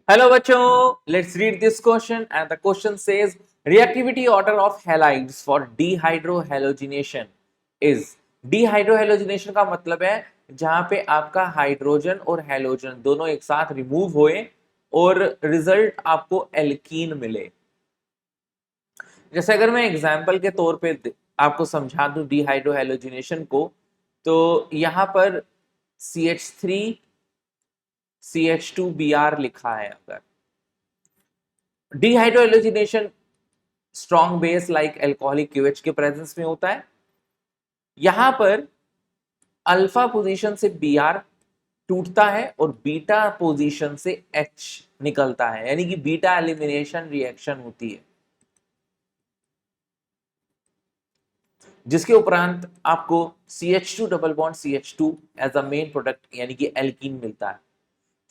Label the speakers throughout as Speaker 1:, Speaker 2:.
Speaker 1: Hello बच्चों, let's read this question and the question says reactivity order of halides for dehydrohalogenation is dehydrohalogenation का मतलब है जहां पे आपका हाइड्रोजन और हैलोजन दोनों एक साथ रिमूव हुए और रिजल्ट आपको एल्कीन मिले। जैसे अगर मैं एग्जांपल के तौर पे आपको समझा दूं डीहाइड्रोहैलोजिनेशन को, तो यहां पर CH3 CH2Br लिखा है। अगर dehydrohalogenation strong base like alcoholic क्यूएच के प्रेजेंस में होता है। यहां पर अल्फा पोजीशन से Br टूटता है और बीटा पोजीशन से H निकलता है, यानी कि बीटा एलिमिनेशन रिएक्शन होती है, जिसके उपरांत आपको CH2 double bond CH2 as a main product यानी कि एल्कीन मिलता है।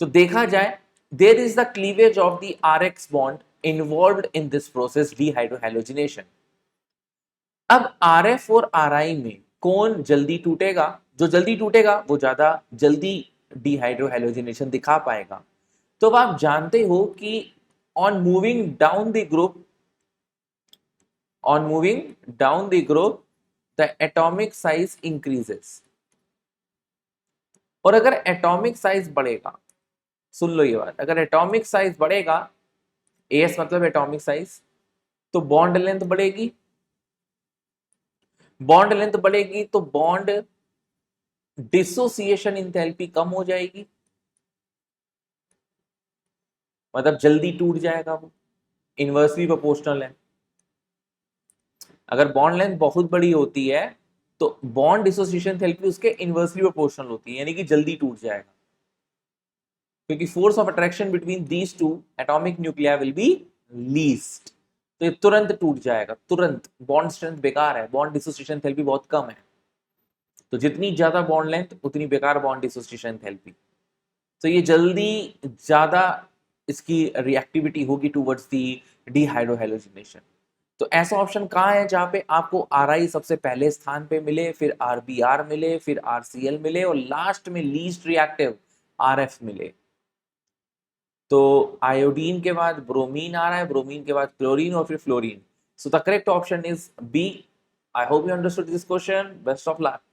Speaker 1: तो देखा जाए there is the cleavage of the RX bond involved in this process dehydrohalogenation. अब RF और RI में कौन जल्दी टूटेगा? जो जल्दी टूटेगा वो ज्यादा जल्दी डीहाइड्रोहैलोजिनेशन दिखा पाएगा। तो अब आप जानते हो कि on moving down the group the atomic size increases. और अगर एटॉमिक साइज बढ़ेगा, सुन लो ये बात, अगर एटॉमिक साइज बढ़ेगा, AS मतलब एटॉमिक साइज, तो बॉन्ड लेंथ बढ़ेगी। बॉन्ड लेंथ बढ़ेगी तो बॉन्ड डिसोसिएशन इंथैल्पी कम हो जाएगी, मतलब जल्दी टूट जाएगा वो, इनवर्सली प्रोपोर्शनल है। अगर बॉन्ड लेंथ बहुत बड़ी होती है तो बॉन्ड डिसोसिएशन इंथैल्पी उसके इनवर्सली प्रोपोर्शनल होती है, यानी कि जल्दी टूट जाएगा, क्योंकि force of attraction between these two atomic nuclei will be least. तो ये तुरंत टूट जाएगा, तुरंत। बॉन्ड स्ट्रेंथ बेकार है, बॉन्ड डिसोसिएशन एंथैल्पी बहुत कम है, तो जितनी ज्यादा बॉन्ड लेंथ उतनी बेकार बॉन्ड डिसोसिएशन एंथैल्पी। तो ये जल्दी ज्यादा इसकी रिएक्टिविटी होगी टुवर्ड्स दी डीहाइड्रोहैलोजिनेशन। तो ऐसा ऑप्शन कहाँ है जहां पे आपको RI सबसे पहले स्थान पे मिले, फिर RBr मिले, फिर RCl मिले और लास्ट में लीस्ट रिएक्टिव RF मिले। तो आयोडीन के बाद ब्रोमीन आ रहा है, ब्रोमीन के बाद क्लोरीन और फिर fluorine. So the correct option is B. I hope you understood this question. Best of luck.